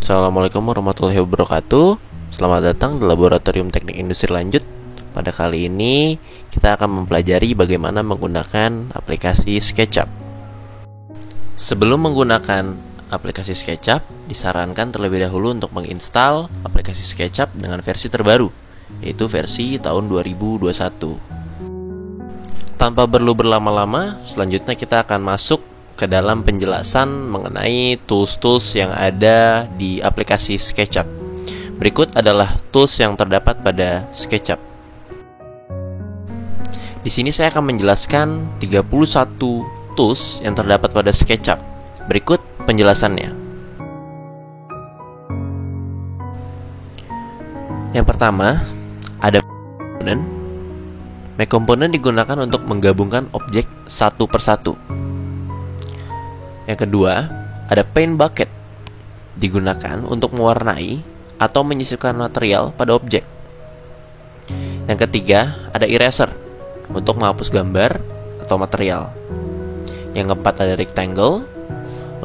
Assalamualaikum warahmatullahi wabarakatuh. Selamat datang di Laboratorium Teknik Industri Lanjut. Pada kali ini kita akan mempelajari bagaimana menggunakan aplikasi SketchUp. Sebelum menggunakan aplikasi SketchUp, disarankan terlebih dahulu untuk menginstal aplikasi SketchUp dengan versi terbaru, yaitu versi tahun 2021. Tanpa perlu berlama-lama, selanjutnya kita akan masuk ke dalam penjelasan mengenai tools-tools yang ada di aplikasi SketchUp. Berikut adalah tools yang terdapat pada SketchUp. Di sini saya akan menjelaskan 31 tools yang terdapat pada SketchUp. Berikut penjelasannya. Yang pertama, ada component. Make component digunakan untuk menggabungkan objek satu persatu. Yang kedua, ada paint bucket, digunakan untuk mewarnai atau menyisipkan material pada objek. Yang ketiga, ada eraser, untuk menghapus gambar atau material. Yang keempat, ada rectangle,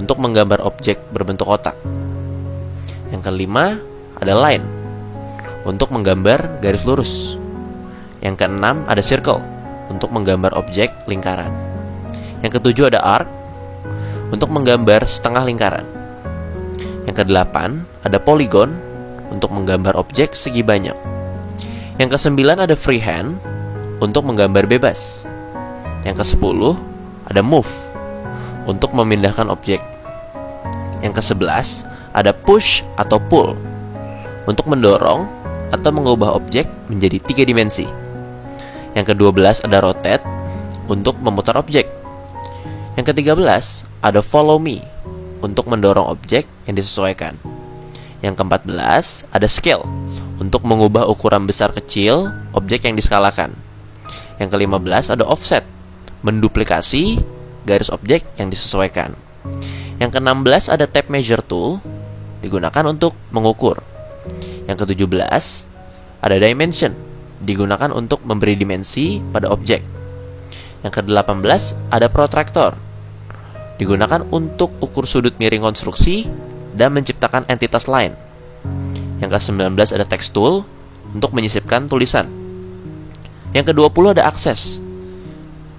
untuk menggambar objek berbentuk kotak. Yang kelima, ada line, untuk menggambar garis lurus. Yang keenam, ada circle, untuk menggambar objek lingkaran. Yang ketujuh, ada arc, untuk menggambar setengah lingkaran. Yang kedelapan, ada polygon, untuk menggambar objek segi banyak. Yang kesembilan, ada freehand, untuk menggambar bebas. Yang kesepuluh, ada move, untuk memindahkan objek. Yang kesebelas, ada push atau pull, untuk mendorong atau mengubah objek menjadi 3 dimensi. Yang kedua belas, ada rotate, untuk memutar objek. Yang ke-13, ada follow me, untuk mendorong objek yang disesuaikan. Yang ke-14, ada scale, untuk mengubah ukuran besar kecil objek yang diskalakan. Yang ke-15, ada offset, menduplikasi garis objek yang disesuaikan. Yang ke-16, ada tape measure tool, digunakan untuk mengukur. Yang ke-17, ada dimension, digunakan untuk memberi dimensi pada objek. Yang ke-18, ada protractor, digunakan untuk ukur sudut miring konstruksi dan menciptakan entitas lain. Yang ke-19, ada text tool, untuk menyisipkan tulisan. Yang ke-20, ada access,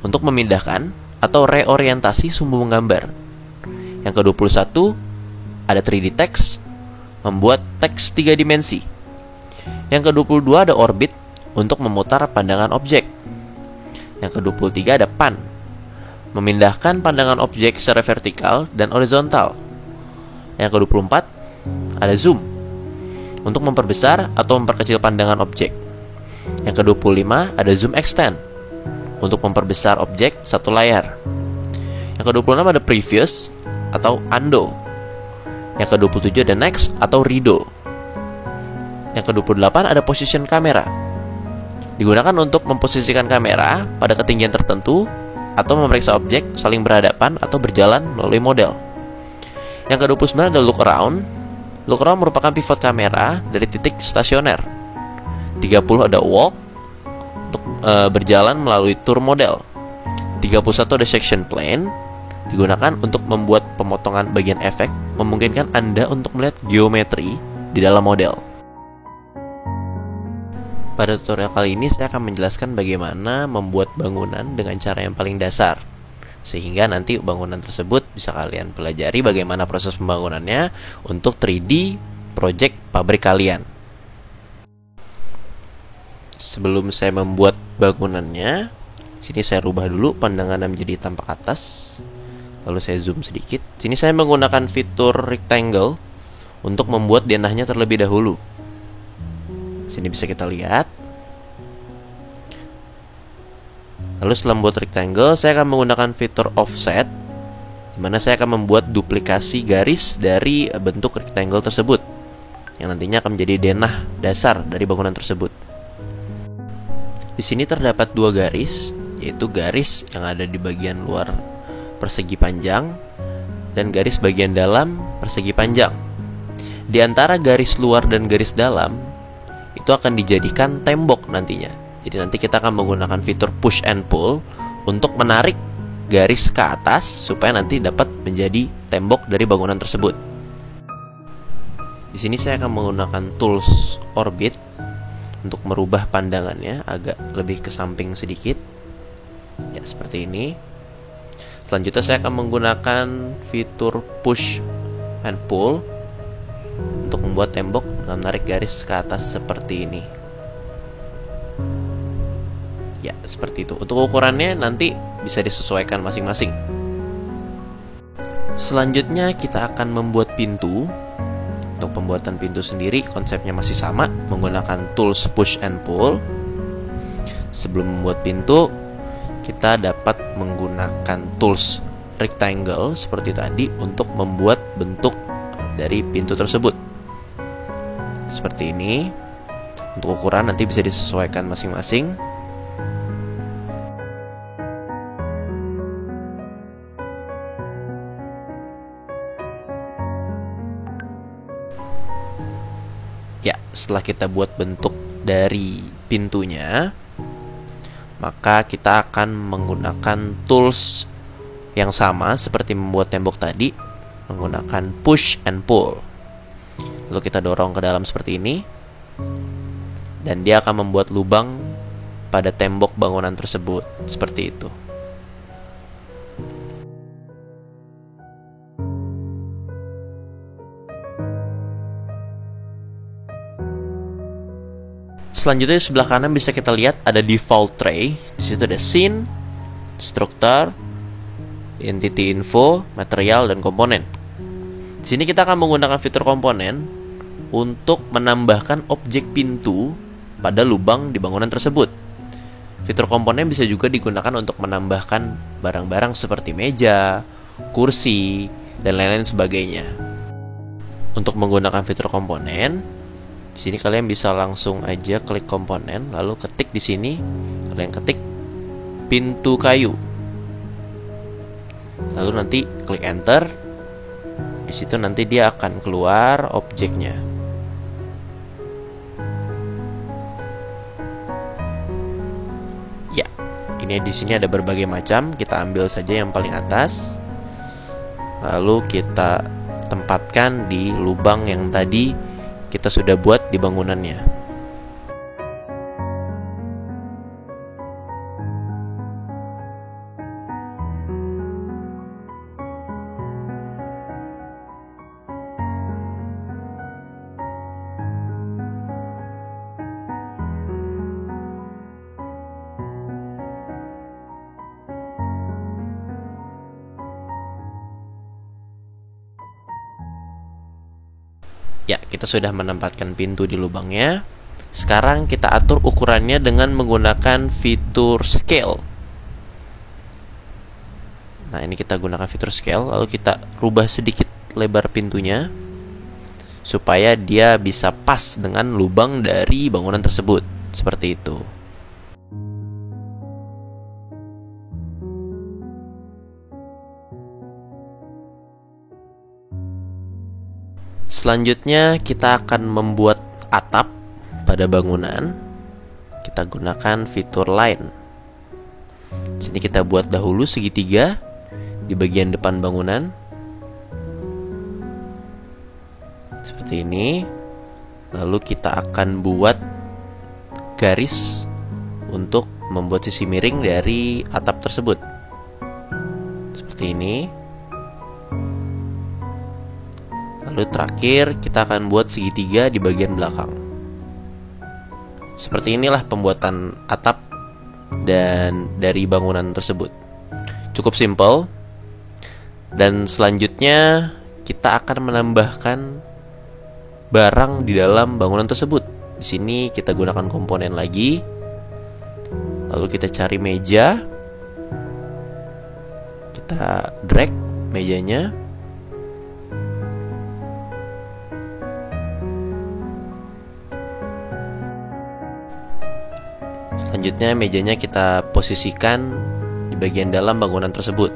untuk memindahkan atau reorientasi sumbu menggambar. Yang ke-21, ada 3D text, membuat teks 3 dimensi. Yang ke-22, ada orbit, untuk memutar pandangan objek. Yang ke-23, ada pan, memindahkan pandangan objek secara vertikal dan horizontal. Yang ke-24, ada zoom, untuk memperbesar atau memperkecil pandangan objek. Yang ke-25, ada zoom extend, untuk memperbesar objek satu layar. Yang ke-26, ada previous atau undo. Yang ke-27, ada next atau redo. Yang ke-28, ada position kamera, digunakan untuk memposisikan kamera pada ketinggian tertentu atau memeriksa objek saling berhadapan atau berjalan melalui model. Yang ke-29, ada look around. Look around merupakan pivot kamera dari titik stasioner. 30, ada walk, untuk berjalan melalui tour model. 31, ada section plane, digunakan untuk membuat pemotongan bagian efek, memungkinkan Anda untuk melihat geometri di dalam model. Pada tutorial kali ini saya akan menjelaskan bagaimana membuat bangunan dengan cara yang paling dasar, sehingga nanti bangunan tersebut bisa kalian pelajari bagaimana proses pembangunannya untuk 3D project pabrik kalian. Sebelum saya membuat bangunannya, sini saya rubah dulu pandangannya menjadi tampak atas, lalu saya zoom sedikit. Sini saya menggunakan fitur rectangle untuk membuat denahnya terlebih dahulu. Sini bisa kita lihat. Lalu setelah membuat rectangle, saya akan menggunakan fitur offset, di mana saya akan membuat duplikasi garis dari bentuk rectangle tersebut, yang nantinya akan menjadi denah dasar dari bangunan tersebut. Di sini terdapat 2 garis, yaitu garis yang ada di bagian luar persegi panjang dan garis bagian dalam persegi panjang. Di antara garis luar dan garis dalam itu akan dijadikan tembok nantinya. Jadi nanti kita akan menggunakan fitur push and pull untuk menarik garis ke atas supaya nanti dapat menjadi tembok dari bangunan tersebut. Di sini saya akan menggunakan tools orbit untuk merubah pandangannya agak lebih ke samping sedikit. Ya, seperti ini. Selanjutnya saya akan menggunakan fitur push and pull untuk membuat tembok dengan menarik garis ke atas seperti ini. Ya, seperti itu. Untuk ukurannya nanti bisa disesuaikan masing-masing. Selanjutnya kita akan membuat pintu. Untuk pembuatan pintu sendiri konsepnya masih sama, menggunakan tools push and pull. Sebelum membuat pintu, kita dapat menggunakan tools rectangle seperti tadi untuk membuat bentuk dari pintu tersebut. Seperti ini. Untuk ukuran nanti bisa disesuaikan masing-masing. Ya, setelah kita buat bentuk dari pintunya, maka kita akan menggunakan tools yang sama seperti membuat tembok tadi, menggunakan push and pull. Lalu kita dorong ke dalam seperti ini, dan dia akan membuat lubang pada tembok bangunan tersebut, seperti itu. Selanjutnya di sebelah kanan bisa kita lihat ada default tray. Di situ ada scene, structure, entity info, material, dan komponen. Di sini kita akan menggunakan fitur komponen untuk menambahkan objek pintu pada lubang di bangunan tersebut. Fitur komponen bisa juga digunakan untuk menambahkan barang-barang seperti meja, kursi, dan lain-lain sebagainya. Untuk menggunakan fitur komponen, di sini kalian bisa langsung aja klik komponen, lalu ketik di sini, kalian ketik pintu kayu. Lalu nanti klik enter. Di situ nanti dia akan keluar objeknya. Ya, ini di sini ada berbagai macam. Kita ambil saja yang paling atas. Lalu kita tempatkan di lubang yang tadi kita sudah buat di bangunannya. Ya, kita sudah menempatkan pintu di lubangnya. Sekarang kita atur ukurannya dengan menggunakan fitur scale. Nah, ini kita gunakan fitur scale, lalu kita rubah sedikit lebar pintunya supaya dia bisa pas dengan lubang dari bangunan tersebut. Seperti itu. Selanjutnya kita akan membuat atap pada bangunan. Kita gunakan fitur line. Sini kita buat dahulu segitiga di bagian depan bangunan. Seperti ini. Lalu kita akan buat garis untuk membuat sisi miring dari atap tersebut. Seperti ini. Lalu terakhir kita akan buat segitiga di bagian belakang. Seperti inilah pembuatan atap dan dari bangunan tersebut. Cukup simple. Dan selanjutnya kita akan menambahkan barang di dalam bangunan tersebut. Di sini kita gunakan komponen lagi. Lalu kita cari meja. Kita drag mejanya. Selanjutnya mejanya kita posisikan di bagian dalam bangunan tersebut.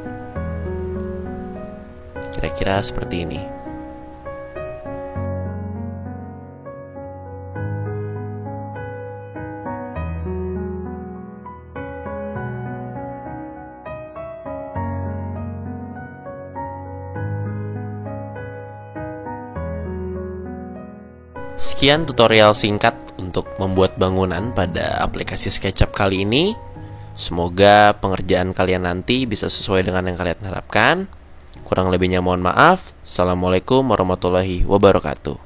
Kira-kira seperti ini. Sekian tutorial singkat untuk membuat bangunan pada aplikasi SketchUp kali ini. Semoga pengerjaan kalian nanti bisa sesuai dengan yang kalian harapkan. Kurang lebihnya mohon maaf. Assalamualaikum warahmatullahi wabarakatuh.